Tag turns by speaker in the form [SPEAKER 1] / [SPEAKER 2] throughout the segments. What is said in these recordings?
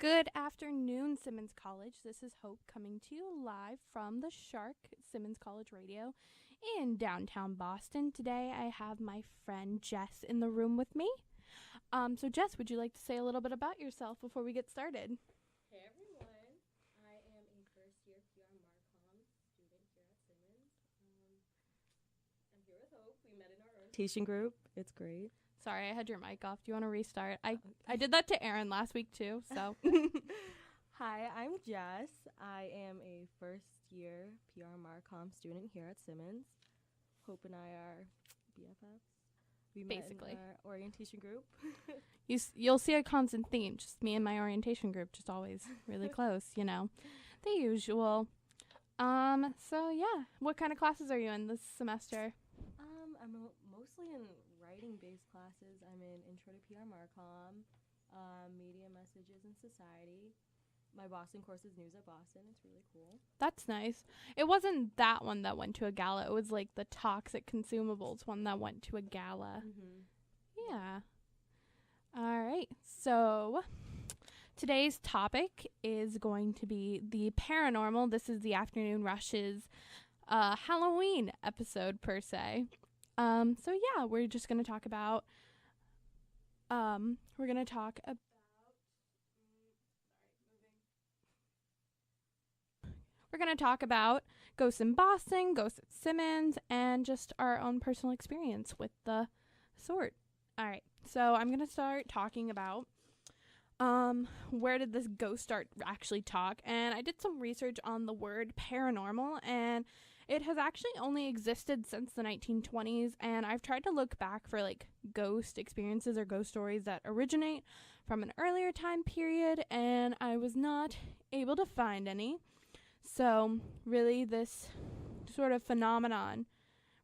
[SPEAKER 1] Good afternoon, Simmons College. This is Hope coming to you live from the Shark Simmons College Radio in downtown Boston. Today I have my friend Jess in the room with me. So Jess, would you like to say a little bit about yourself before we get started?
[SPEAKER 2] Hey everyone, I am a first-year PR Marcom student here at Simmons. I'm here with Hope. We met in our orientation group. It's great.
[SPEAKER 1] Sorry, I had your mic off. Do you want to restart? I did that to Aaron last week too, so.
[SPEAKER 2] Hi, I'm Jess. I am a first-year PR Marcom student here at Simmons. Hope and I are BFFs. We
[SPEAKER 1] Basically.
[SPEAKER 2] met in our orientation group.
[SPEAKER 1] You'll see a constant theme. Just me and my orientation group, just always really close, you know. The usual. So yeah, what kind of classes are you in this semester?
[SPEAKER 2] I'm mostly in writing-based classes. I'm in Intro to PR Marcom, Media Messages and Society. My Boston course is News at Boston. It's really cool.
[SPEAKER 1] That's nice. It wasn't that one that went to a gala. It was like the toxic consumables one that went to a gala.
[SPEAKER 2] Mm-hmm.
[SPEAKER 1] Yeah. All right. So today's topic is going to be the paranormal. This is the Afternoon Rush's Halloween episode per se. So yeah, we're just going to talk about ghosts in Boston, ghosts at Simmons, and just our own personal experience with the sort. All right, so I'm going to start talking about where did this ghost start actually talk. And I did some research on the word paranormal, and it has actually only existed since the 1920s, and I've tried to look back for like ghost experiences or ghost stories that originate from an earlier time period, and I was not able to find any. So really this sort of phenomenon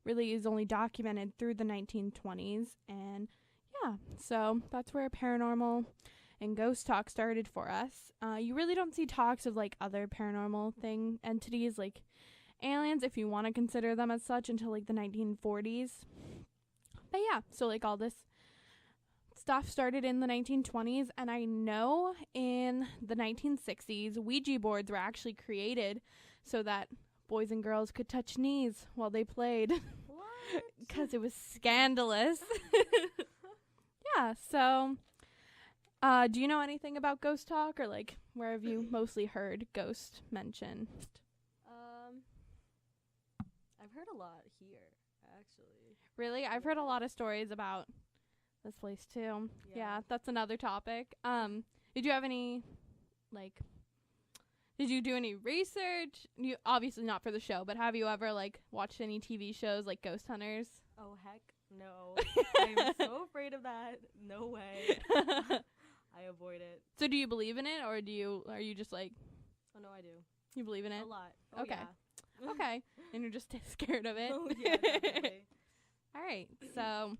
[SPEAKER 1] really is only documented through the 1920s, and yeah, so that's where paranormal and ghost talk started for us. You really don't see talks of like other paranormal entities like aliens, if you want to consider them as such, until like the 1940s. But yeah, so like all this stuff started in the 1920s, and I know in the 1960s Ouija boards were actually created so that boys and girls could touch knees while they played.
[SPEAKER 2] What?
[SPEAKER 1] Because it was scandalous. Yeah, so do you know anything about ghost talk, or like where have you mostly heard ghost mentioned?
[SPEAKER 2] I've heard a lot here, actually.
[SPEAKER 1] Really? I've heard a lot of stories about this place too. Yeah, that's another topic. Did you have any, like, did you do any research? You obviously not for the show, but have you ever like watched any TV shows like Ghost Hunters?
[SPEAKER 2] Oh, heck no. I'm so afraid of that. No way. I avoid it.
[SPEAKER 1] So do you believe in it, or are you just like,
[SPEAKER 2] Oh, no, I do.
[SPEAKER 1] you believe in it?
[SPEAKER 2] A lot. Oh,
[SPEAKER 1] Okay.
[SPEAKER 2] Yeah.
[SPEAKER 1] Okay. And you're just scared of it?
[SPEAKER 2] Oh, yeah, definitely.
[SPEAKER 1] All right. So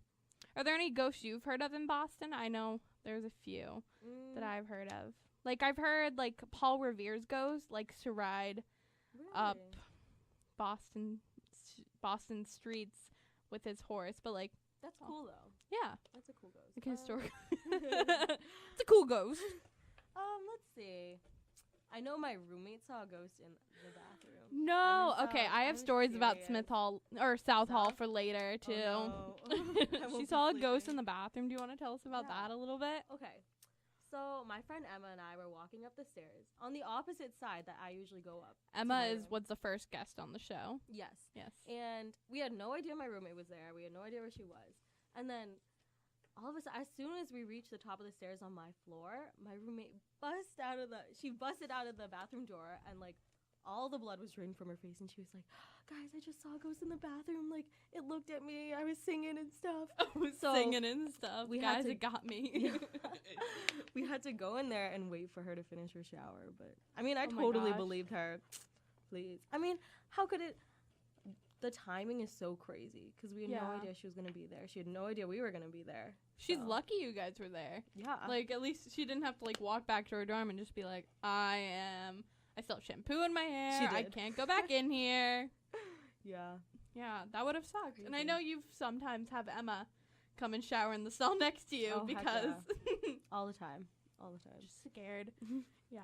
[SPEAKER 1] are there any ghosts you've heard of in Boston? I know there's a few that I've heard of. Like, I've heard, like, Paul Revere's ghost likes to ride up Boston streets with his horse. But, like,
[SPEAKER 2] That's cool, though.
[SPEAKER 1] yeah.
[SPEAKER 2] That's a cool ghost.
[SPEAKER 1] Like, historic. It's a cool ghost.
[SPEAKER 2] Let's see. I know my roommate saw a ghost in the bathroom.
[SPEAKER 1] No. Okay, I have
[SPEAKER 2] I'm
[SPEAKER 1] stories about
[SPEAKER 2] serious.
[SPEAKER 1] Smith Hall, or South Hall
[SPEAKER 2] South?
[SPEAKER 1] for later, too.
[SPEAKER 2] Oh, no. I won't
[SPEAKER 1] She
[SPEAKER 2] be
[SPEAKER 1] saw a ghost in
[SPEAKER 2] sleeping.
[SPEAKER 1] the bathroom. Do you want to tell us about
[SPEAKER 2] Yeah.
[SPEAKER 1] that a little bit?
[SPEAKER 2] Okay. So my friend Emma and I were walking up the stairs on the opposite side that I usually go up.
[SPEAKER 1] Emma
[SPEAKER 2] my room.
[SPEAKER 1] was the first guest on the show.
[SPEAKER 2] Yes.
[SPEAKER 1] Yes.
[SPEAKER 2] And we had no idea my roommate was there. We had no idea where she was. And then all of a sudden, as soon as we reached the top of the stairs on my floor, my roommate busted out of the bathroom door, and like all the blood was draining from her face, and she was like, "Guys, I just saw a ghost in the bathroom. Like, it looked at me. I was singing and stuff."
[SPEAKER 1] I was
[SPEAKER 2] So,
[SPEAKER 1] singing and stuff.
[SPEAKER 2] we had
[SPEAKER 1] Guys,
[SPEAKER 2] to-
[SPEAKER 1] it got me.
[SPEAKER 2] Yeah. We had to go in there and wait for her to finish her shower. But I mean, I
[SPEAKER 1] Oh my
[SPEAKER 2] totally
[SPEAKER 1] gosh.
[SPEAKER 2] believed her. Please. I mean, how could it? The timing is so crazy because we had no
[SPEAKER 1] Yeah.
[SPEAKER 2] idea she was gonna be there. She had no idea we were gonna be there.
[SPEAKER 1] She's
[SPEAKER 2] So,
[SPEAKER 1] lucky you guys were there.
[SPEAKER 2] Yeah.
[SPEAKER 1] Like, at least she didn't have to, like, walk back to her dorm and just be like, I still have shampoo in my hair.
[SPEAKER 2] She
[SPEAKER 1] I
[SPEAKER 2] did.
[SPEAKER 1] can't go back in here.
[SPEAKER 2] Yeah.
[SPEAKER 1] Yeah, that would have sucked. And I
[SPEAKER 2] Crazy.
[SPEAKER 1] know you've sometimes have Emma come and shower in the cell next to you
[SPEAKER 2] Oh, heck
[SPEAKER 1] because
[SPEAKER 2] All the time. all the time.
[SPEAKER 1] Just scared. Yeah.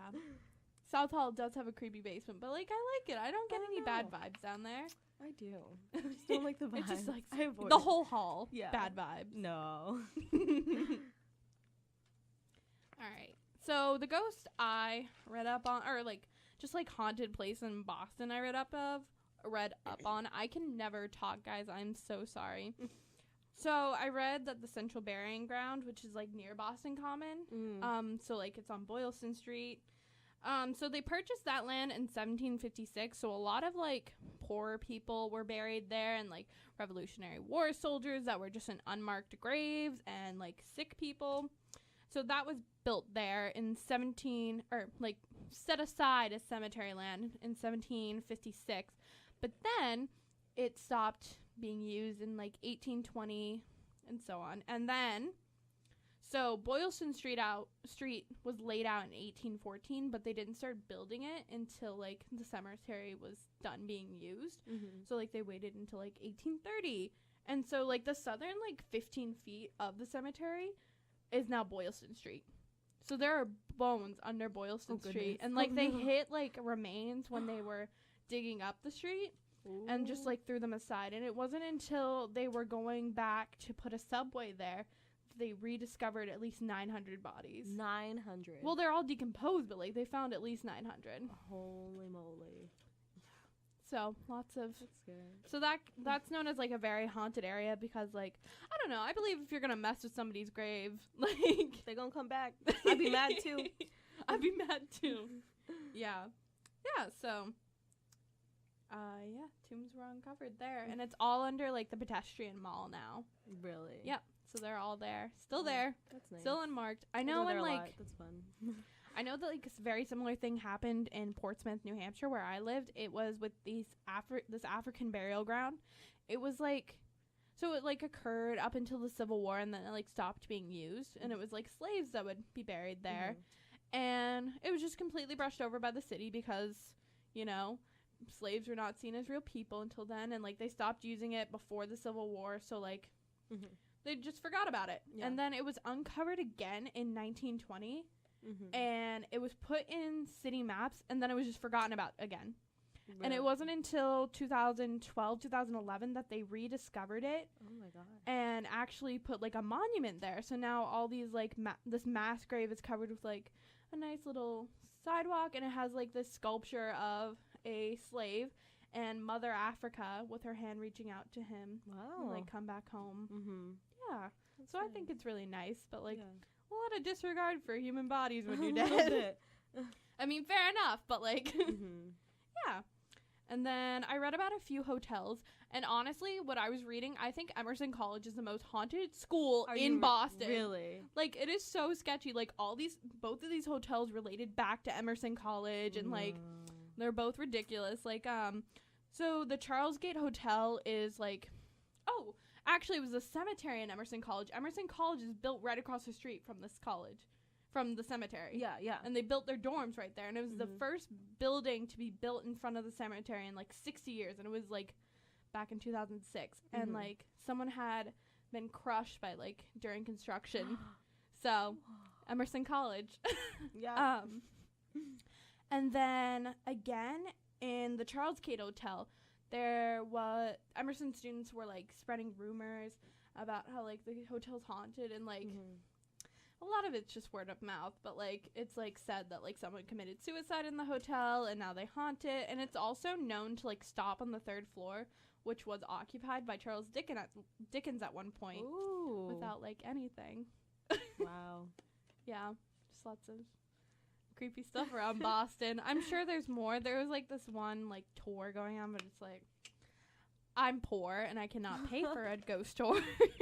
[SPEAKER 1] South Hall does have a creepy basement, but like I like it. I don't get any bad vibes down there.
[SPEAKER 2] I do. I just don't like the vibes.
[SPEAKER 1] It's just like
[SPEAKER 2] I avoid
[SPEAKER 1] the
[SPEAKER 2] it.
[SPEAKER 1] whole hall.
[SPEAKER 2] Yeah.
[SPEAKER 1] Bad vibes.
[SPEAKER 2] No.
[SPEAKER 1] All right. So the ghost I read up on, or like just like haunted place in Boston I read up on. I can never talk, guys. I'm so sorry. So I read that the Central Burying Ground, which is like near Boston Common, so like it's on Boylston Street. So they purchased that land in 1756. So a lot of like poor people were buried there, and like Revolutionary War soldiers that were just in unmarked graves, and like sick people. So that was built there in set aside as cemetery land in 1756. But then it stopped being used in like 1820 and so on. And then, so Boylston Street was laid out in 1814, but they didn't start building it until like the cemetery was done being used. So like they waited until like 1830. And so like the southern like 15 feet of the cemetery is now Boylston Street. So there are bones under Boylston Street. And like they hit like remains when they were digging up the street. And just like threw them aside. And it wasn't until they were going back to put a subway there that they rediscovered at least 900 bodies.
[SPEAKER 2] 900.
[SPEAKER 1] Well, they're all decomposed, but like they found at least 900.
[SPEAKER 2] Holy moly.
[SPEAKER 1] So lots of.
[SPEAKER 2] That's scary.
[SPEAKER 1] So that's known as like a very haunted area because like I don't know. I believe if you're gonna mess with somebody's grave, like
[SPEAKER 2] they gonna come back. I'd be mad too.
[SPEAKER 1] I'd be mad too. Yeah. So. Tombs were uncovered there, and it's all under like the pedestrian mall now.
[SPEAKER 2] Really?
[SPEAKER 1] Yep. So they're all there, still there.
[SPEAKER 2] That's nice.
[SPEAKER 1] Still unmarked. I know when like
[SPEAKER 2] that's fun.
[SPEAKER 1] I know that like a very similar thing happened in Portsmouth, New Hampshire, where I lived. It was with this African burial ground. It was like, so it like occurred up until the Civil War, and then it like stopped being used, and it was like slaves that would be buried there, and it was just completely brushed over by the city because, you know, slaves were not seen as real people until then, and like they stopped using it before the Civil War, so like they just forgot about it. And then it was uncovered again in 1920, and it was put in city maps, and then it was just forgotten about again. Really? And it wasn't until 2012, 2011 that they rediscovered it.
[SPEAKER 2] Oh my god.
[SPEAKER 1] And actually put like a monument there. So now all these like this mass grave is covered with like a nice little sidewalk, and it has like this sculpture of a slave and Mother Africa with her hand reaching out to him.
[SPEAKER 2] Wow.
[SPEAKER 1] And, like come back home. Yeah.
[SPEAKER 2] That's
[SPEAKER 1] so
[SPEAKER 2] nice.
[SPEAKER 1] I think it's really nice, but like a lot of disregard for human bodies when you're dead. I mean, fair enough, but like yeah. And then I read about a few hotels, and honestly, what I was reading, I think Emerson College is the most haunted school in Boston.
[SPEAKER 2] Really?
[SPEAKER 1] Like, it is so sketchy. Like, both of these hotels related back to Emerson College, and like, they're both ridiculous. Like, so the Charles Gate Hotel is like, actually, it was a cemetery in Emerson College. Emerson College is built right across the street from this college. From the cemetery.
[SPEAKER 2] Yeah.
[SPEAKER 1] And they built their dorms right there. And it was the first building to be built in front of the cemetery in like 60 years. And it was like back in 2006. And like someone had been crushed by like during construction. So Emerson College.
[SPEAKER 2] Yeah.
[SPEAKER 1] And then again in the Charles Gate Hotel, Emerson students were like spreading rumors about how like the hotel's haunted, and like a lot of it's just word of mouth, but like it's like said that like someone committed suicide in the hotel and now they haunt it. And it's also known to like stop on the 3rd floor, which was occupied by Charles Dickens at one point.
[SPEAKER 2] Ooh.
[SPEAKER 1] Without like anything.
[SPEAKER 2] Wow.
[SPEAKER 1] Yeah, just lots of creepy stuff around Boston. I'm sure there's more. There was like this one like tour going on, but it's like, I'm poor and I cannot pay for a ghost tour.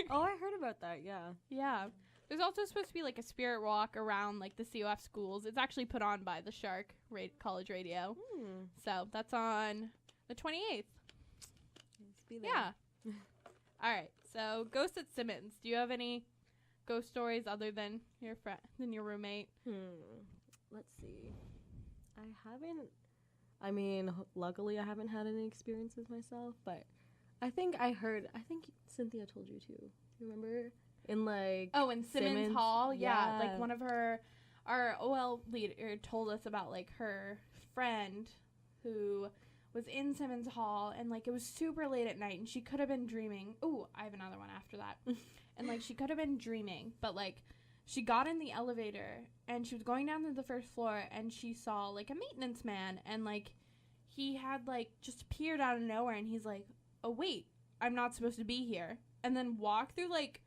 [SPEAKER 2] Oh, I heard about that.
[SPEAKER 1] Yeah. There's also supposed to be like a spirit walk around like the COF schools. It's actually put on by the Shark College Radio. So that's on the 28th.
[SPEAKER 2] Let's be there.
[SPEAKER 1] Yeah. All right. So Ghost at Simmons. Do you have any ghost stories other than your roommate?
[SPEAKER 2] Let's see. I mean, luckily I haven't had any experiences myself, but I think Cynthia told you too. You remember? In like
[SPEAKER 1] in Simmons Hall, yeah. Like one of her our OL leader told us about like her friend who was in Simmons Hall, and like it was super late at night, and she could have been dreaming. Ooh, I have another one after that. And like she could have been dreaming, but like she got in the elevator and she was going down to the first floor, and she saw like a maintenance man, and like he had like just appeared out of nowhere, and he's like, oh wait, I'm not supposed to be here, and then walked through like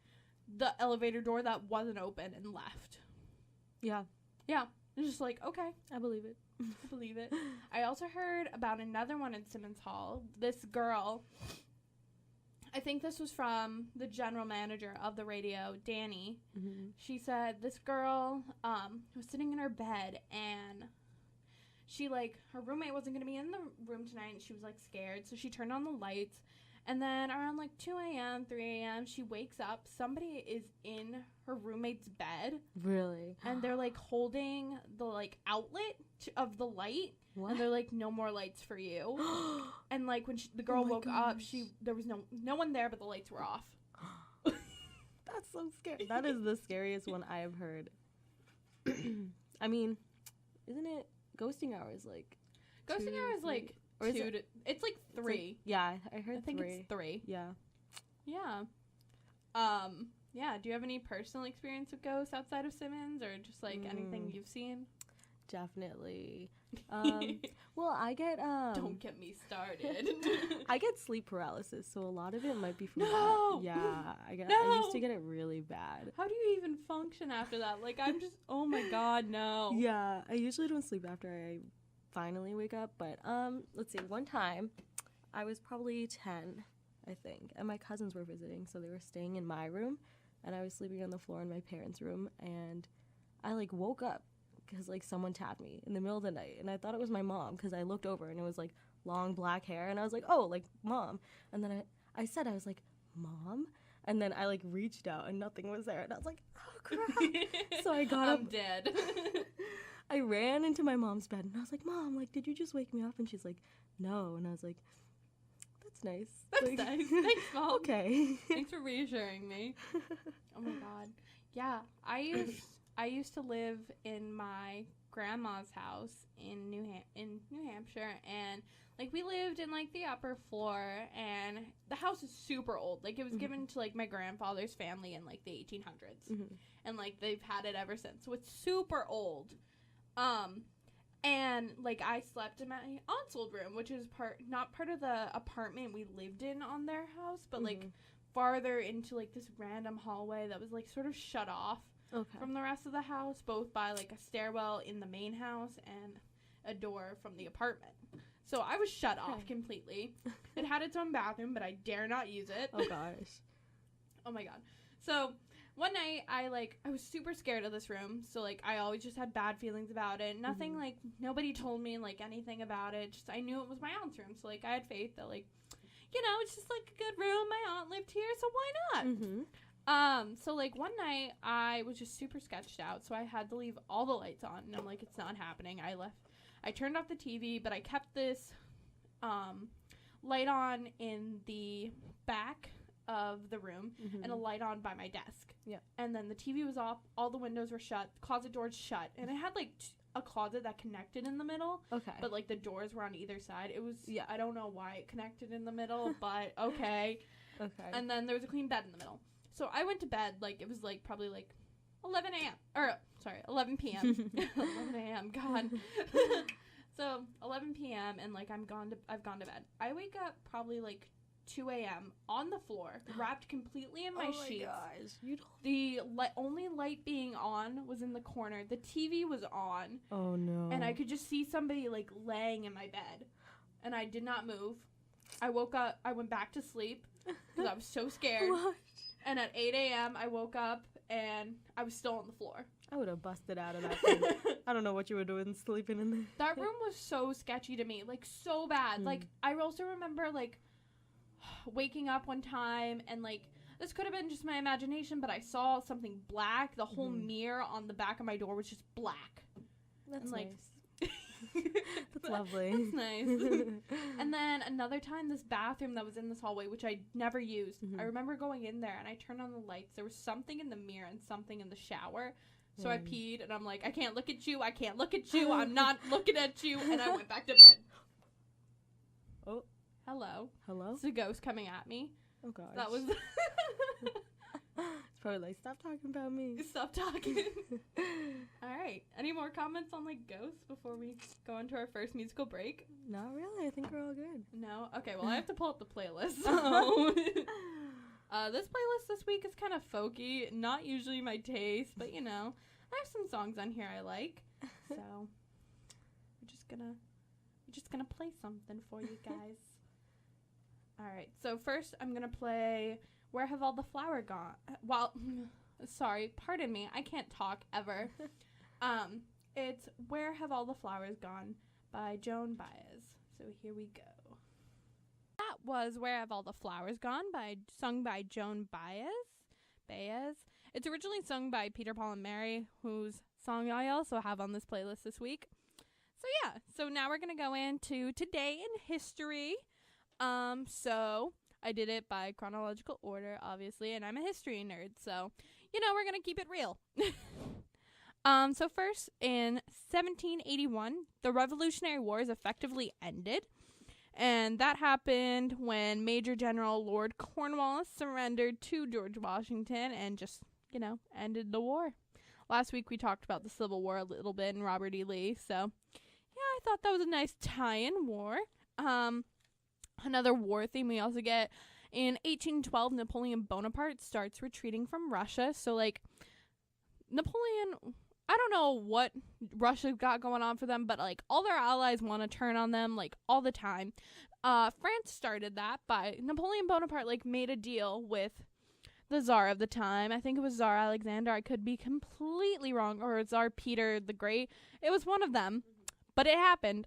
[SPEAKER 1] the elevator door that wasn't open and left.
[SPEAKER 2] Yeah.
[SPEAKER 1] It's just like, okay,
[SPEAKER 2] I believe it.
[SPEAKER 1] I believe it. I also heard about another one in Simmons Hall. This girl, I think this was from the general manager of the radio, Danny.
[SPEAKER 2] Mm-hmm.
[SPEAKER 1] She said this girl was sitting in her bed, and she, like, her roommate wasn't going to be in the room tonight, and she was, like, scared, so she turned on the lights. And then around, like, 2 a.m., 3 a.m., she wakes up. Somebody is in her roommate's bed.
[SPEAKER 2] Really?
[SPEAKER 1] And they're, like, holding the, like, outlet of the light.
[SPEAKER 2] What?
[SPEAKER 1] And they're like, no more lights for you. And, like, when the girl woke up, there was no one there, but the lights were off.
[SPEAKER 2] That's so scary. That is the scariest one I have heard. I mean, isn't it ghosting hours, like...
[SPEAKER 1] Ghosting hours, like... It's like 3.
[SPEAKER 2] Like, yeah, I heard 3.
[SPEAKER 1] I think it's 3.
[SPEAKER 2] Yeah.
[SPEAKER 1] Yeah. Yeah, do you have any personal experience with ghosts outside of Simmons, or just, like, anything you've seen?
[SPEAKER 2] Definitely. Well, I get,
[SPEAKER 1] Don't get me started.
[SPEAKER 2] I get sleep paralysis, so a lot of it might be from
[SPEAKER 1] No!
[SPEAKER 2] that. Yeah, I used to get it really bad.
[SPEAKER 1] How do you even function after that? Like, I'm just, oh my god, no.
[SPEAKER 2] Yeah, I usually don't sleep after I finally wake up, but let's see, one time I was probably 10, I think, and my cousins were visiting, so they were staying in my room, and I was sleeping on the floor in my parents' room, and I like woke up because like someone tapped me in the middle of the night, and I thought it was my mom because I looked over and it was like long black hair, and I was like, oh, like mom. And then I was like, mom, and then I like reached out and nothing was there, and I was like, oh crap. So I got up.
[SPEAKER 1] I'm dead.
[SPEAKER 2] I ran into my mom's bed, and I was like, Mom, like, did you just wake me up? And she's like, no. And I was like, that's nice.
[SPEAKER 1] That's
[SPEAKER 2] like,
[SPEAKER 1] nice. Thanks, Mom.
[SPEAKER 2] Okay.
[SPEAKER 1] Thanks for reassuring me. Oh, my God. Yeah, I used to live in my grandma's house in New Hampshire, and, like, we lived in, like, the upper floor, and the house is super old. Like, it was given to, like, my grandfather's family in, like, the 1800s. Mm-hmm. And, like, they've had it ever since. So it's super old. And, like, I slept in my aunt's old room, which is not part of the apartment we lived in on their house, but, like, farther into, like, this random hallway that was, like, sort of shut off from the rest of the house, both by, like, a stairwell in the main house and a door from the apartment. So I was shut off completely. It had its own bathroom, but I dare not use it.
[SPEAKER 2] Oh, gosh.
[SPEAKER 1] Oh, my God. So one night, I was super scared of this room, so, like, I always just had bad feelings about it. Nothing, like, nobody told me, like, anything about it. Just, I knew it was my aunt's room, so, like, I had faith that, like, you know, it's just, like, a good room. My aunt lived here, so why not? So, like, one night, I was just super sketched out, so I had to leave all the lights on, and I'm like, it's not happening. I turned off the TV, but I kept this, light on in the back of the room and a light on by my desk.
[SPEAKER 2] Yeah.
[SPEAKER 1] And then the TV was off, all the windows were shut, the closet doors shut, and it had like a closet that connected in the middle.
[SPEAKER 2] Okay.
[SPEAKER 1] But like the doors were on either side. It was I don't know why it connected in the middle, but okay.
[SPEAKER 2] Okay.
[SPEAKER 1] And then there was a clean bed in the middle. So I went to bed, like it was like probably like 11 a.m. or sorry, 11 p.m. 11 a.m. God. So 11 p.m. and like I've gone to bed. I wake up probably like 2 a.m. on the floor, wrapped completely in my sheets.
[SPEAKER 2] Gosh.
[SPEAKER 1] The only light being on was in the corner. The TV was on.
[SPEAKER 2] Oh, no.
[SPEAKER 1] And I could just see somebody, like, laying in my bed. And I did not move. I woke up. I went back to sleep because I was so scared.
[SPEAKER 2] What?
[SPEAKER 1] And at 8 a.m., I woke up, and I was still on the floor.
[SPEAKER 2] I would have busted out of that thing. I don't know what you were doing sleeping in there.
[SPEAKER 1] That room was so sketchy to me. Like, so bad. Like, I also remember, like, waking up one time and like this could have been just my imagination, but I saw something black. The whole mirror on the back of my door was just black.
[SPEAKER 2] That's
[SPEAKER 1] like,
[SPEAKER 2] nice. That's lovely.
[SPEAKER 1] That's nice. And then another time, this bathroom that was in this hallway, which I never used, I remember going in there and I turned on the lights. There was something in the mirror and something in the shower. So I peed, and I'm like, I can't look at you. I can't look at you. I'm not looking at you. And I went back to bed.
[SPEAKER 2] Oh.
[SPEAKER 1] Hello.
[SPEAKER 2] Hello?
[SPEAKER 1] It's a ghost coming at me.
[SPEAKER 2] Oh, gosh.
[SPEAKER 1] That was...
[SPEAKER 2] It's probably like, stop talking about me.
[SPEAKER 1] Stop talking. All right. Any more comments on, like, ghosts before we go into our first musical break?
[SPEAKER 2] Not really. I think we're all good.
[SPEAKER 1] No? Okay, well, I have to pull up the playlist.
[SPEAKER 2] Oh.
[SPEAKER 1] So, this playlist this week is kind of folky. Not usually my taste, but, you know, I have some songs on here I like. So, we're just gonna play something for you guys. All right. So, first, I'm gonna play... Where Have All the Flowers Gone? Well, sorry, pardon me. I can't talk ever. It's Where Have All the Flowers Gone by Joan Baez. So here we go. That was Where Have All the Flowers Gone sung by Joan Baez. It's originally sung by Peter, Paul, and Mary, whose song I also have on this playlist this week. So yeah, so now we're going to go into Today in History. So... I did it by chronological order, obviously, and I'm a history nerd, so, you know, we're going to keep it real. So first, in 1781, the Revolutionary Wars effectively ended, and that happened when Major General Lord Cornwallis surrendered to George Washington and just, you know, ended the war. Last week we talked about the Civil War a little bit and Robert E. Lee, so, yeah, I thought that was a nice tie-in war. Another war theme we also get in 1812, Napoleon Bonaparte starts retreating from Russia. So, like, Napoleon, I don't know what Russia's got going on for them, but, like, all their allies want to turn on them, like, all the time. France started that by Napoleon Bonaparte, like, made a deal with the Tsar of the time. I think it was Tsar Alexander. I could be completely wrong. Or Tsar Peter the Great. It was one of them. But it happened.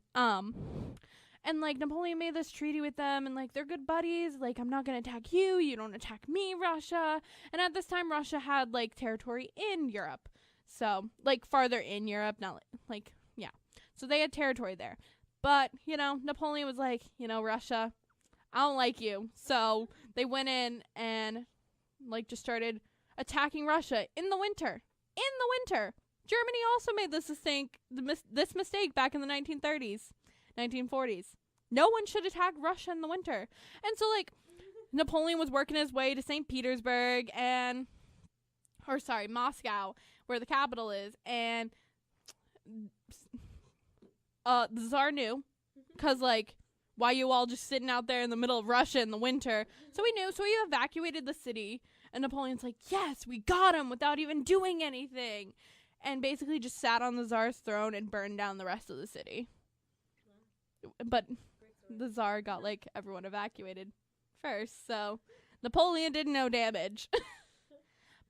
[SPEAKER 1] And, like, Napoleon made this treaty with them, and, like, they're good buddies. Like, I'm not going to attack you. You don't attack me, Russia. And at this time, Russia had, like, territory in Europe. So, like, farther in Europe, not, like, yeah. So they had territory there. But, you know, Napoleon was like, you know, Russia, I don't like you. So they went in and, like, just started attacking Russia in the winter. In the winter. Germany also made this mistake back in the 1930s. 1940s. No one should attack Russia in the winter. And so, like, Napoleon was working his way to St. Petersburg Moscow, where the capital is, and the Tsar knew, because, like, why you all just sitting out there in the middle of Russia in the winter? So he knew, so he evacuated the city, and Napoleon's like, yes, we got him without even doing anything, and basically just sat on the Tsar's throne and burned down the rest of the city. But the Tsar got, like, everyone evacuated first, so Napoleon did no damage.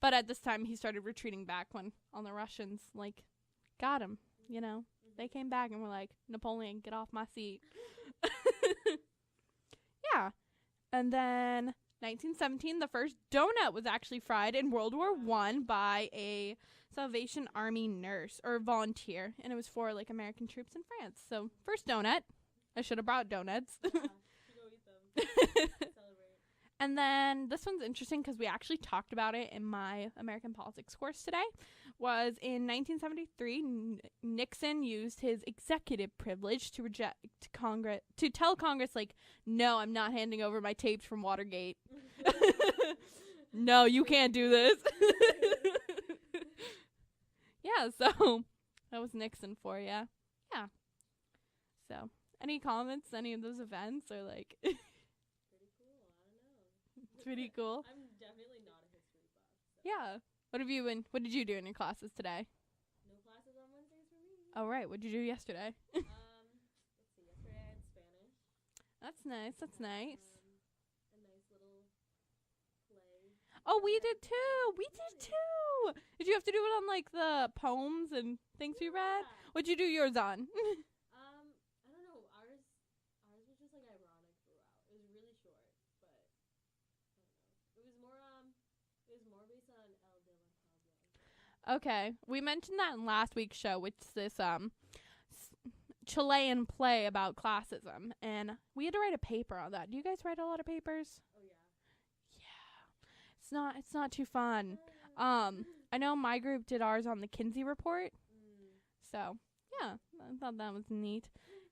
[SPEAKER 1] But at this time, he started retreating back when all the Russians, like, got him, you know. They came back and were like, Napoleon, get off my seat. Yeah. And then 1917, the first donut was actually fried in World War I by a Salvation Army nurse or volunteer. And it was for, like, American troops in France. So, first donut. I should have brought donuts.
[SPEAKER 2] Yeah, go eat them. Celebrate.
[SPEAKER 1] And then this one's interesting because we actually talked about it in my American politics course today. Was in 1973, Nixon used his executive privilege to tell Congress, like, no, I'm not handing over my tapes from Watergate. No, you can't do this. Yeah, so that was Nixon for you. Yeah. So, any comments, any of those events, or, like...
[SPEAKER 2] Pretty cool. I don't know.
[SPEAKER 1] It's pretty cool.
[SPEAKER 2] I'm definitely not a history buff. So.
[SPEAKER 1] Yeah. What did you do in your classes today?
[SPEAKER 2] No classes on Wednesdays for me.
[SPEAKER 1] Oh, right. What did you do yesterday?
[SPEAKER 2] Let's see. Yesterday I had Spanish.
[SPEAKER 1] That's nice. That's nice.
[SPEAKER 2] A nice little play.
[SPEAKER 1] Oh, we did too. We did too. Did you have to do it on, like, the poems and things we read? What'd you do yours on?
[SPEAKER 2] I don't know. Ours was just, like, ironic throughout. It was really short, but I don't know. It was more based on El de la Pablo.
[SPEAKER 1] Okay. We mentioned that in last week's show, which is this Chilean play about classism, and we had to write a paper on that. Do you guys write a lot of papers?
[SPEAKER 2] Oh yeah.
[SPEAKER 1] Yeah. It's not too fun. I know my group did ours on the Kinsey report. So, yeah, I thought that was neat.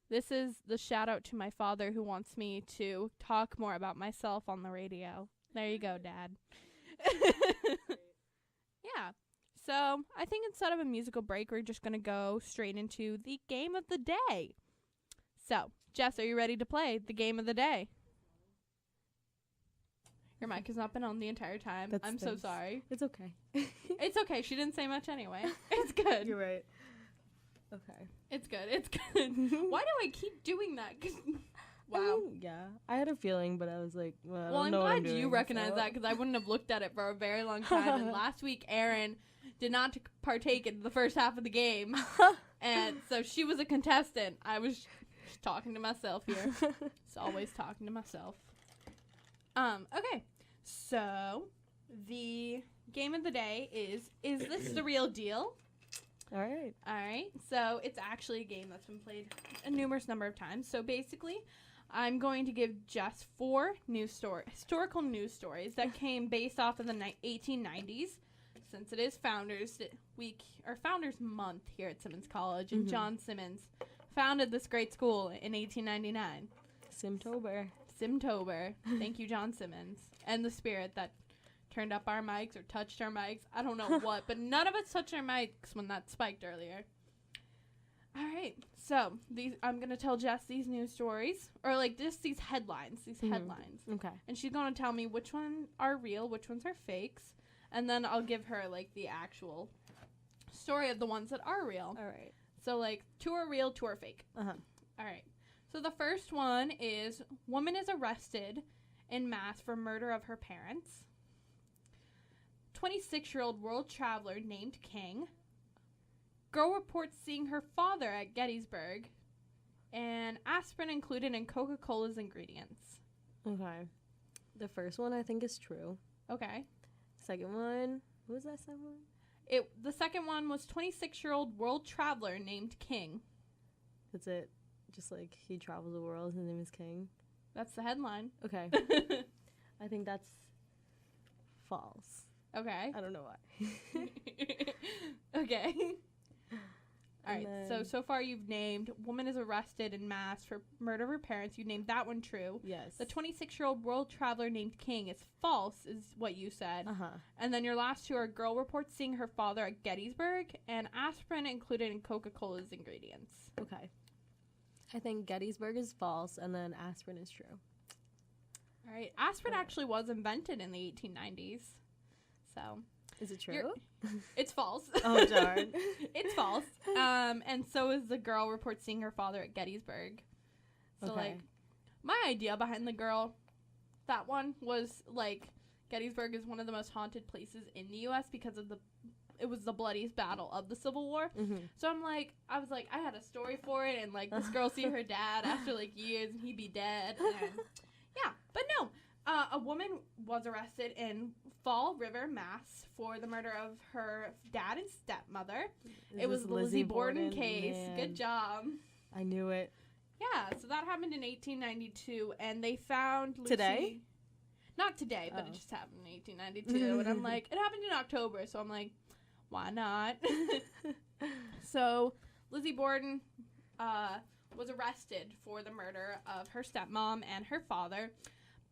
[SPEAKER 1] This is the shout out to my father who wants me to talk more about myself on the radio. There you go, Dad. Yeah. So, I think instead of a musical break, we're just going to go straight into the game of the day. So, Jess, are you ready to play the game of the day? Your mic has not been on the entire time. I'm so sorry.
[SPEAKER 2] It's okay.
[SPEAKER 1] It's okay. She didn't say much anyway. It's good.
[SPEAKER 2] You're right. Okay.
[SPEAKER 1] It's good. It's good. Why do I keep doing that? Wow.
[SPEAKER 2] I mean, yeah. I had a feeling, but I was like, well, I
[SPEAKER 1] Well,
[SPEAKER 2] don't
[SPEAKER 1] I'm
[SPEAKER 2] know what I'm
[SPEAKER 1] glad
[SPEAKER 2] doing,
[SPEAKER 1] you recognize
[SPEAKER 2] so-
[SPEAKER 1] that because I wouldn't have looked at it for a very long time. And last week, Erin did not partake in the first half of the game. And so she was a contestant. I was just talking to myself here. It's always talking to myself. Okay. So the game of the day is this the real deal?
[SPEAKER 2] All right.
[SPEAKER 1] All right. So it's actually a game that's been played a numerous number of times. So basically, I'm going to give just 4 historical news stories that came based off of the 1890s, since it is Founders Week or Founders Month here at Simmons College, and John Simmons founded this great school in 1899.
[SPEAKER 2] Simtober.
[SPEAKER 1] Simtober. Thank you, John Simmons, and the spirit that turned up our mics or touched our mics. I don't know what, but none of us touched our mics when that spiked earlier. All right, so I'm gonna tell Jess these news stories, or like just these headlines.
[SPEAKER 2] Okay.
[SPEAKER 1] And she's gonna tell me which ones are real, which ones are fakes, and then I'll give her like the actual story of the ones that are real.
[SPEAKER 2] All right.
[SPEAKER 1] So like 2 are real, 2 are fake.
[SPEAKER 2] Uh-huh.
[SPEAKER 1] All right. So the first one is woman is arrested en masse for murder of her parents. 26-year-old world traveler named King. Girl reports seeing her father at Gettysburg. And aspirin included in Coca-Cola's ingredients.
[SPEAKER 2] Okay. The first one I think is true.
[SPEAKER 1] Okay.
[SPEAKER 2] Second one, what was that second one?
[SPEAKER 1] The second one was 26-year-old world traveler named King.
[SPEAKER 2] That's it. Just like he travels the world. His name is King.
[SPEAKER 1] That's the headline.
[SPEAKER 2] Okay. I think that's false.
[SPEAKER 1] Okay.
[SPEAKER 2] I don't know why.
[SPEAKER 1] Okay. All right.
[SPEAKER 2] then-
[SPEAKER 1] So far you've named woman is arrested en masse for murder of her parents. You named that one true.
[SPEAKER 2] Yes.
[SPEAKER 1] The 26-year-old world traveler named King is false, is what you said.
[SPEAKER 2] Uh-huh.
[SPEAKER 1] And then your last 2 are girl reports seeing her father at Gettysburg and aspirin included in Coca-Cola's ingredients.
[SPEAKER 2] Okay. I think Gettysburg is false, and then aspirin is true.
[SPEAKER 1] All right. Aspirin actually was invented in the 1890s. So
[SPEAKER 2] Is it true?
[SPEAKER 1] it's false.
[SPEAKER 2] Oh, darn.
[SPEAKER 1] It's false. And so is the girl reports seeing her father at Gettysburg. So,
[SPEAKER 2] Okay.
[SPEAKER 1] like, my idea behind the girl, that one was, like, Gettysburg is one of the most haunted places in the U.S. because of it was the bloodiest battle of the Civil War.
[SPEAKER 2] Mm-hmm.
[SPEAKER 1] So I was like, I had a story for it, and, like, this girl see her dad after, like, years, and he'd be dead. And, yeah. But no. A woman was arrested in Fall River, Mass. for the murder of her dad and stepmother. It was the Lizzie Borden case.
[SPEAKER 2] Man.
[SPEAKER 1] Good job.
[SPEAKER 2] I knew it.
[SPEAKER 1] Yeah, so that happened in 1892, and they found Lucy.
[SPEAKER 2] Today?
[SPEAKER 1] Not today, but it
[SPEAKER 2] Oh.
[SPEAKER 1] just happened in 1892. And I'm like, it happened in October, so I'm like, why not? So Lizzie Borden was arrested for the murder of her stepmom and her father,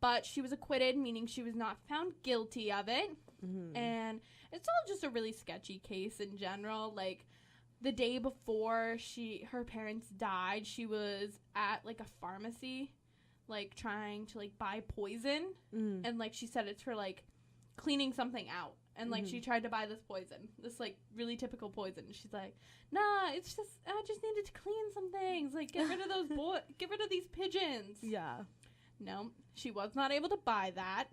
[SPEAKER 1] but she was acquitted, meaning she was not found guilty of it.
[SPEAKER 2] Mm-hmm.
[SPEAKER 1] And it's all just a really sketchy case in general. Like, the day before her parents died, she was at, like, a pharmacy, like, trying to, like, buy poison.
[SPEAKER 2] Mm.
[SPEAKER 1] And, like, she said it's for, like, cleaning something out. And, like, she tried to buy this poison, this, like, really typical poison. She's like, nah, it's just, I just needed to clean some things. Like, get rid of those get rid of these pigeons.
[SPEAKER 2] Yeah.
[SPEAKER 1] No, she was not able to buy that.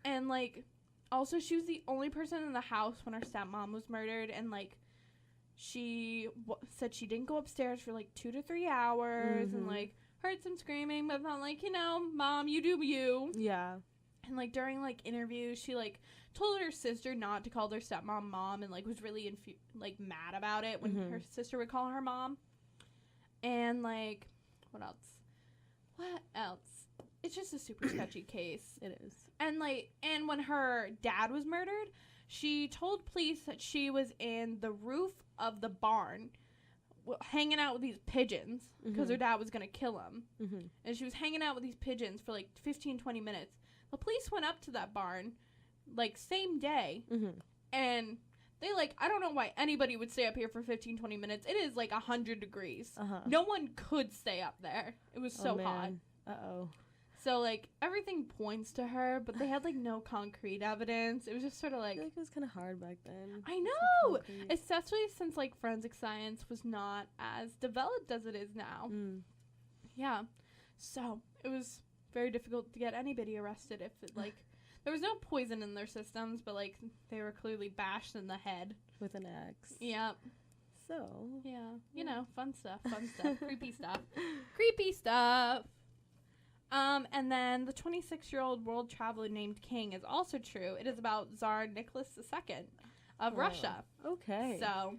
[SPEAKER 1] And, like, also she was the only person in the house when her stepmom was murdered. And, like, she said she didn't go upstairs for, like, 2 to 3 hours. And, like, heard some screaming, but not like, Mom, you do you.
[SPEAKER 2] Yeah.
[SPEAKER 1] And, like, during, like, interviews, she, like, told her sister not to call their stepmom mom and, like, was really, mad about it when her sister would call her mom. And, like, what else? It's just a super sketchy case.
[SPEAKER 2] It is.
[SPEAKER 1] And, like, and when her dad was murdered, She told police that she was in the roof of the barn hanging out with these pigeons because her dad was going to kill him. And she was hanging out with these pigeons for like 15, 20 minutes. The police went up to that barn like same day and they like, I don't know why anybody would stay up here for 15, 20 minutes. It is like 100 degrees. No one could stay up there. It was so hot.
[SPEAKER 2] Uh-oh.
[SPEAKER 1] So, like, everything points to her, but they had, like, no concrete evidence. It was just sort of like...
[SPEAKER 2] I feel like it was kind of hard back then.
[SPEAKER 1] I know! Especially since, like, forensic science was not as developed as it is now. Yeah. So, it was very difficult to get anybody arrested if, it, like... There was no poison in their systems, but, like, they were clearly bashed in the head.
[SPEAKER 2] With an axe.
[SPEAKER 1] Yep.
[SPEAKER 2] So...
[SPEAKER 1] Yeah. You know, fun stuff. Creepy stuff. Creepy stuff! And then the 26-year-old world traveler named King is also true. It is about Tsar Nicholas II of Russia.
[SPEAKER 2] Okay.
[SPEAKER 1] So,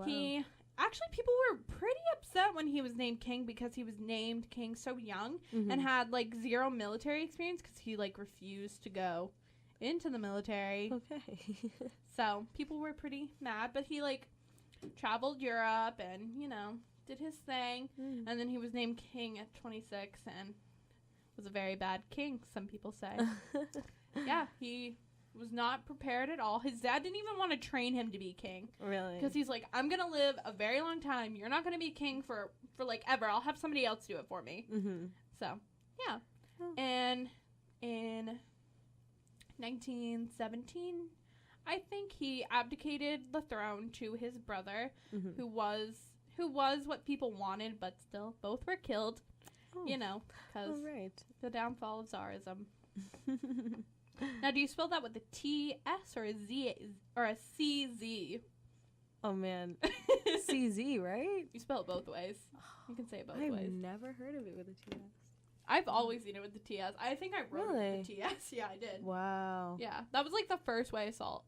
[SPEAKER 1] he... Actually, people were pretty upset when he was named King because he was named King so young and had, like, zero military experience because he, like, refused to go into the military.
[SPEAKER 2] Okay.
[SPEAKER 1] So, people were pretty mad, but he, like, traveled Europe and, you know, did his thing. And then he was named King at 26 and... was a very bad king, some people say. Yeah, he was not prepared at all. His dad didn't even want to train him to be king.
[SPEAKER 2] Really?
[SPEAKER 1] Because he's like, I'm going to live a very long time. You're not going to be king for like ever. I'll have somebody else do it for me. So, yeah. And in 1917, I think he abdicated the throne to his brother, who was what people wanted, but still both were killed. You know, because the downfall of Tsarism. Now, do you spell that with a T-S or a Z or a C-Z?
[SPEAKER 2] Oh, man. C-Z, right?
[SPEAKER 1] You spell it both ways. You can say it both ways.
[SPEAKER 2] I've never heard of it with a T-S.
[SPEAKER 1] I've always seen it with the T-S. I think I wrote it with the T-S. Yeah, I did.
[SPEAKER 2] Wow.
[SPEAKER 1] Yeah, that was, like, the first way I saw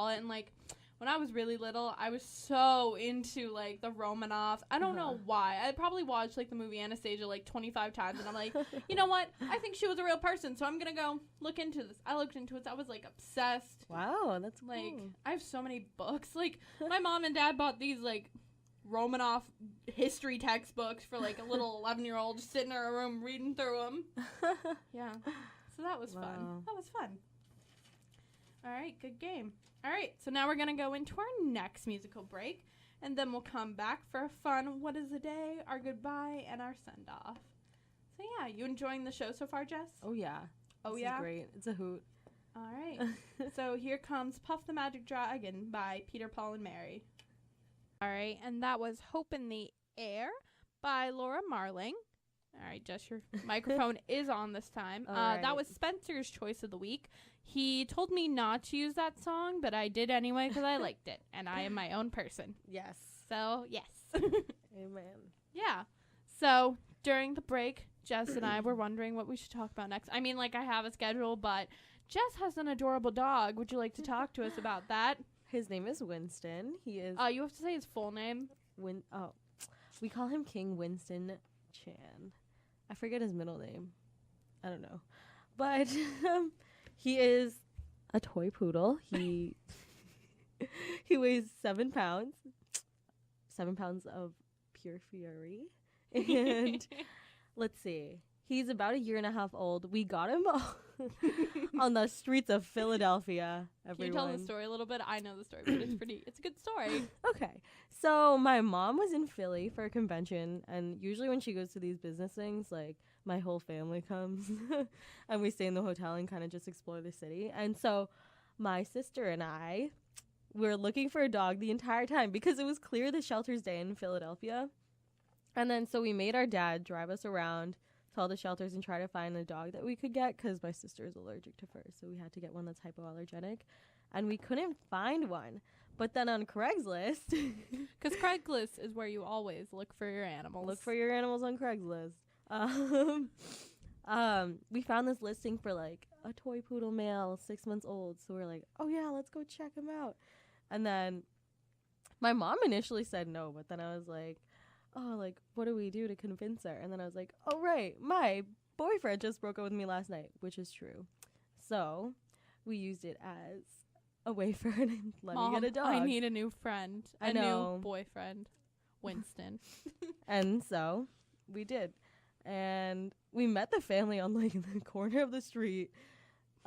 [SPEAKER 1] it. And, like... when I was really little, I was so into, like, the Romanovs. I don't know why. I probably watched, like, the movie Anastasia, like, 25 times. And I'm like, you know what? I think she was a real person. So I'm going to go look into this. I looked into it. So I was, like, obsessed.
[SPEAKER 2] Wow, that's cool.
[SPEAKER 1] Like, I have so many books. Like, my mom and dad bought these, like, Romanov history textbooks for, like, a little 11-year-old just sitting in her room reading through them. Yeah. So that was fun. That was fun. All right, good game. All right, so now we're going to go into our next musical break, and then we'll come back for a fun What is a Day, our goodbye, and our send-off. So, yeah, you enjoying the show so far, Jess?
[SPEAKER 2] Oh, yeah.
[SPEAKER 1] Oh,
[SPEAKER 2] this
[SPEAKER 1] yeah?
[SPEAKER 2] is great. It's a hoot.
[SPEAKER 1] All right. So here comes Puff the Magic Dragon by Peter, Paul, and Mary. All right, and that was Hope in the Air by Laura Marling. All right, Jess, your microphone is on this time.
[SPEAKER 2] Right.
[SPEAKER 1] That was Spencer's choice of the week. He told me not to use that song, but I did anyway because I liked it, and I am my own person.
[SPEAKER 2] Yes.
[SPEAKER 1] So, yes.
[SPEAKER 2] Amen.
[SPEAKER 1] Yeah. So, during the break, Jess and I were wondering what we should talk about next. I mean, like, I have a schedule, but Jess has an adorable dog. Would you like to talk to us about that?
[SPEAKER 2] His name is Winston. He is...
[SPEAKER 1] you have to say his full name.
[SPEAKER 2] We call him King Winston Chan. I forget his middle name. I don't know. But he is a toy poodle. He weighs 7 pounds. 7 pounds of pure fury. And let's see. He's about 1.5 years old. We got him on the streets of Philadelphia. Everyone.
[SPEAKER 1] Can you tell the story a little bit? I know the story, but it's a good story.
[SPEAKER 2] Okay. So my mom was in Philly for a convention, and usually when she goes to these business things, like, my whole family comes and we stay in the hotel and kind of just explore the city. And so my sister and I were looking for a dog the entire time because it was clear the shelters day in Philadelphia. And then so we made our dad drive us around to all the shelters and try to find a dog that we could get because my sister is allergic to fur. So we had to get one that's hypoallergenic. And we couldn't find one. But then on Craigslist...
[SPEAKER 1] Because Craigslist is where you always look for your animals.
[SPEAKER 2] Look for your animals on Craigslist. We found this listing for, like, a toy poodle male, 6 months old. So we're like, oh, yeah, let's go check him out. And then my mom initially said no. But then I was like, oh, like, what do we do to convince her? And then I was like, oh, right, my boyfriend just broke up with me last night, which is true. So we used it as away for her and let
[SPEAKER 1] Mom,
[SPEAKER 2] me get a dog.
[SPEAKER 1] I need a new friend.
[SPEAKER 2] I
[SPEAKER 1] a
[SPEAKER 2] know.
[SPEAKER 1] new boyfriend. Winston.
[SPEAKER 2] And so we did. And we met the family on like the corner of the street.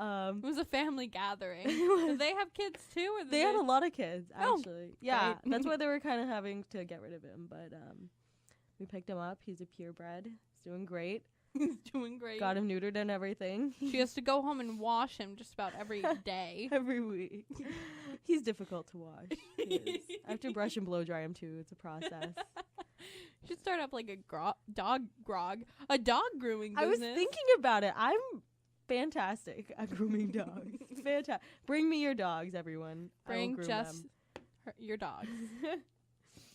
[SPEAKER 1] It was a family gathering.
[SPEAKER 2] was.
[SPEAKER 1] Did they have kids too? Or did
[SPEAKER 2] They had a lot of kids,
[SPEAKER 1] Oh,
[SPEAKER 2] actually. Yeah,
[SPEAKER 1] great.
[SPEAKER 2] that's why they were kind of having to get rid of him. But we picked him up. He's a purebred. He's doing great.
[SPEAKER 1] He's doing great.
[SPEAKER 2] Got him neutered and everything.
[SPEAKER 1] She has to go home and wash him just about every day.
[SPEAKER 2] Every week. He's difficult to wash. He is. I have to brush and blow dry him too. It's a process.
[SPEAKER 1] Should start up like a dog grooming business.
[SPEAKER 2] I was thinking about it. I'm fantastic at grooming dogs. Fantastic. Bring me your dogs, everyone. I will
[SPEAKER 1] Bring
[SPEAKER 2] groom
[SPEAKER 1] just your dogs.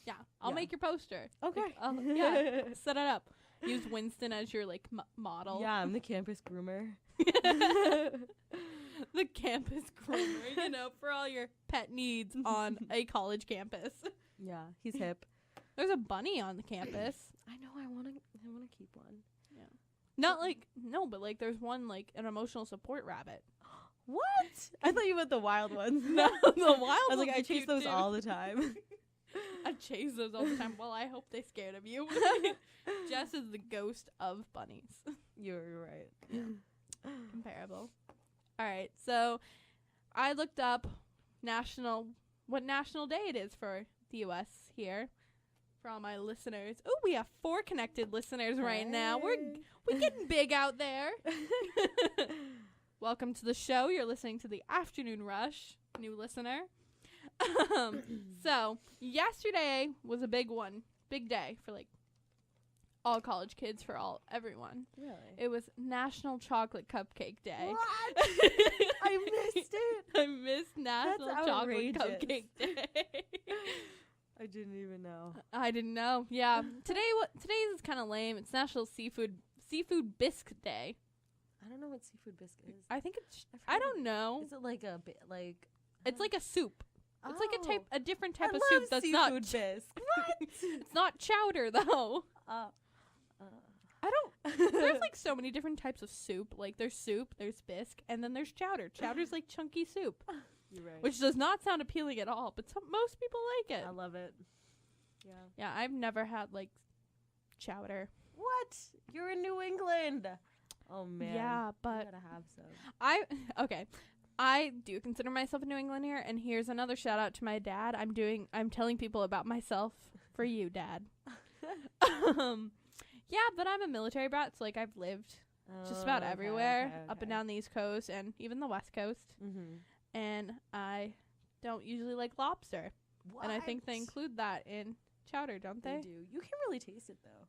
[SPEAKER 1] Yeah, I'll
[SPEAKER 2] Yeah.
[SPEAKER 1] make your poster.
[SPEAKER 2] Okay.
[SPEAKER 1] Like, yeah, set it up. Use Winston as your like model.
[SPEAKER 2] Yeah, I'm the campus groomer.
[SPEAKER 1] The campus groomer, you know, for all your pet needs on a college campus.
[SPEAKER 2] Yeah, he's hip.
[SPEAKER 1] There's a bunny on the campus.
[SPEAKER 2] I know. I want to keep one.
[SPEAKER 1] Not like no, but like there's one like an emotional support rabbit.
[SPEAKER 2] What? I thought you meant the wild ones.
[SPEAKER 1] No, the wild
[SPEAKER 2] I was
[SPEAKER 1] ones
[SPEAKER 2] like, I
[SPEAKER 1] are
[SPEAKER 2] chase
[SPEAKER 1] cute
[SPEAKER 2] those
[SPEAKER 1] too.
[SPEAKER 2] all the time.
[SPEAKER 1] I chase those all the time. Well, I hope they scared of you. Jess is the ghost of bunnies.
[SPEAKER 2] You're right.
[SPEAKER 1] Comparable. All right, so I looked up what national day it is for the U.S. here for all my listeners. Oh, we have 4 connected listeners right now. We're getting big out there. Welcome to the show. You're listening to the Afternoon Rush, new listener. So yesterday was a big day for like all college kids, for everyone.
[SPEAKER 2] Really?
[SPEAKER 1] It was National Chocolate Cupcake Day.
[SPEAKER 2] What? I missed it.
[SPEAKER 1] I missed National Chocolate
[SPEAKER 2] outrageous.
[SPEAKER 1] Cupcake Day.
[SPEAKER 2] I didn't even know.
[SPEAKER 1] I didn't know. Yeah, today's is kind of lame. It's National Seafood Bisque Day.
[SPEAKER 2] I don't know what seafood biscuit is.
[SPEAKER 1] I think it's.
[SPEAKER 2] I've
[SPEAKER 1] I
[SPEAKER 2] heard
[SPEAKER 1] don't know.
[SPEAKER 2] Is it like a bit like?
[SPEAKER 1] It's like a soup. It's like a different type
[SPEAKER 2] I
[SPEAKER 1] of
[SPEAKER 2] love
[SPEAKER 1] soup that's
[SPEAKER 2] seafood
[SPEAKER 1] not.
[SPEAKER 2] bisque. What?
[SPEAKER 1] It's not chowder though. I don't. There's like so many different types of soup. Like there's soup, there's bisque, and then there's chowder. Chowder's like chunky soup,
[SPEAKER 2] You're right.
[SPEAKER 1] which does not sound appealing at all, but most people like it.
[SPEAKER 2] I love it. Yeah.
[SPEAKER 1] Yeah, I've never had like chowder.
[SPEAKER 2] What? You're in New England. Oh man.
[SPEAKER 1] Yeah,
[SPEAKER 2] You
[SPEAKER 1] but
[SPEAKER 2] gotta have some.
[SPEAKER 1] I do consider myself a New Englander, and here's another shout out to my dad. I'm telling people about myself for you, Dad. Yeah, but I'm a military brat, so like I've lived just about everywhere, up and down the East Coast and even the West Coast.
[SPEAKER 2] Mm-hmm.
[SPEAKER 1] And I don't usually like lobster, and I think they include that in chowder, don't
[SPEAKER 2] They
[SPEAKER 1] they?
[SPEAKER 2] do. You can really taste it though.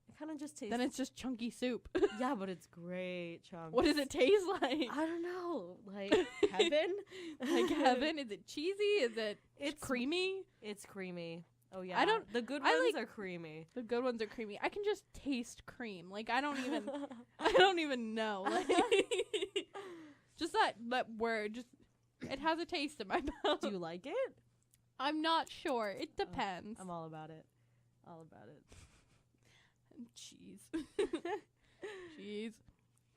[SPEAKER 2] It kind of just tastes.
[SPEAKER 1] Then it's just chunky soup.
[SPEAKER 2] yeah, but it's great chunks.
[SPEAKER 1] What does it taste like?
[SPEAKER 2] I don't know. Like heaven.
[SPEAKER 1] Like heaven? Is it cheesy? Is it
[SPEAKER 2] It's
[SPEAKER 1] creamy?
[SPEAKER 2] It's creamy. Oh yeah.
[SPEAKER 1] I don't-
[SPEAKER 2] The good
[SPEAKER 1] I
[SPEAKER 2] ones
[SPEAKER 1] like-
[SPEAKER 2] are creamy.
[SPEAKER 1] The good ones are creamy. I can just taste cream. Like I don't even know. Like just that word. Just it has a taste in my mouth.
[SPEAKER 2] Do you like it?
[SPEAKER 1] I'm not sure. It depends.
[SPEAKER 2] I'm all about it. All about it.
[SPEAKER 1] Jeez. Jeez.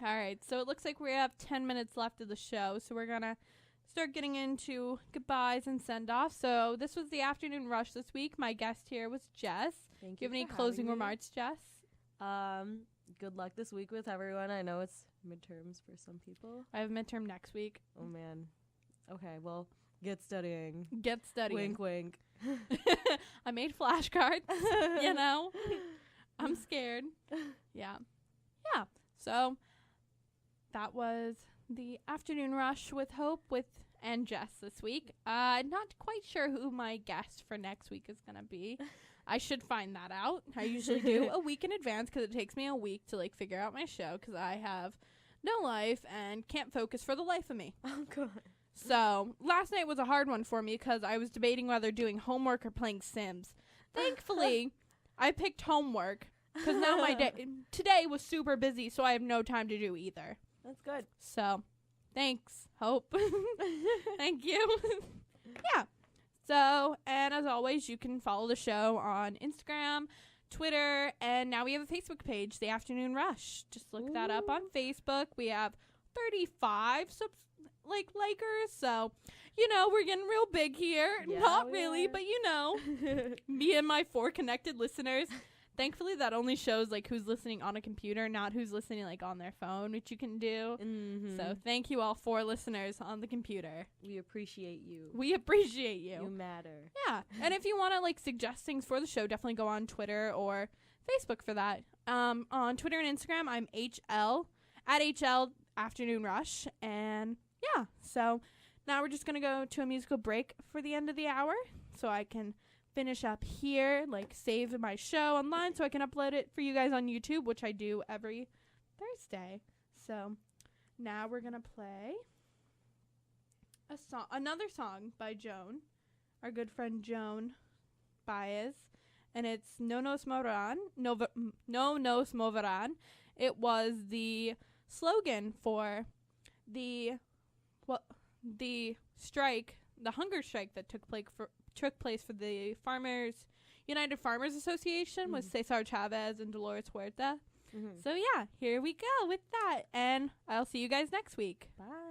[SPEAKER 1] All right. So it looks like we have 10 minutes left of the show. So we're going to start getting into goodbyes and send-offs. So this was the Afternoon Rush this week. My guest here was Jess.
[SPEAKER 2] Thank
[SPEAKER 1] Do you have any
[SPEAKER 2] for
[SPEAKER 1] closing
[SPEAKER 2] having me.
[SPEAKER 1] remarks, Jess?
[SPEAKER 2] Good luck this week with everyone. I know it's midterms for some people.
[SPEAKER 1] I have a midterm next week.
[SPEAKER 2] Oh man. Okay, well, get studying.
[SPEAKER 1] Get studying.
[SPEAKER 2] Wink, wink.
[SPEAKER 1] I made flashcards, you know. I'm scared. Yeah. Yeah. So that was the Afternoon Rush with Hope and Jess this week. Not quite sure who my guest for next week is going to be. I should find that out. I usually do a week in advance because it takes me a week to like figure out my show because I have no life and can't focus for the life of me.
[SPEAKER 2] Oh god.
[SPEAKER 1] So last night was a hard one for me because I was debating whether doing homework or playing Sims. Thankfully, I picked homework because now my day today was super busy, so I have no time to do either.
[SPEAKER 2] That's good.
[SPEAKER 1] So, thanks, Hope. Thank you. Yeah. So, and as always, you can follow the show on Instagram, Twitter, and now we have a Facebook page, The Afternoon Rush. Just look that up on Facebook. We have 35 likers. So, we're getting real big here.
[SPEAKER 2] Yeah,
[SPEAKER 1] Not
[SPEAKER 2] we
[SPEAKER 1] really,
[SPEAKER 2] are.
[SPEAKER 1] but me and my 4 connected listeners. Thankfully, that only shows like who's listening on a computer, not who's listening like on their phone, which you can do.
[SPEAKER 2] Mm-hmm.
[SPEAKER 1] So thank you all 4 listeners on the computer.
[SPEAKER 2] We appreciate you.
[SPEAKER 1] We appreciate you.
[SPEAKER 2] You matter.
[SPEAKER 1] Yeah. And if you want to like suggest things for the show, definitely go on Twitter or Facebook for that. On Twitter and Instagram, I'm HL at HL Afternoon Rush. And yeah, so now we're just going to go to a musical break for the end of the hour so I can finish up here, like save my show online so I can upload it for you guys on YouTube, which I do every Thursday. So now we're going to play another song by Joan, our good friend Joan Baez, and it's No Nos Moverán. No Nos Moverán. It was the slogan for the strike, the hunger strike that took place for the United Farmers Association with Cesar Chavez and Dolores Huerta. So yeah, here we go with that, and I'll see you guys next week.
[SPEAKER 2] Bye.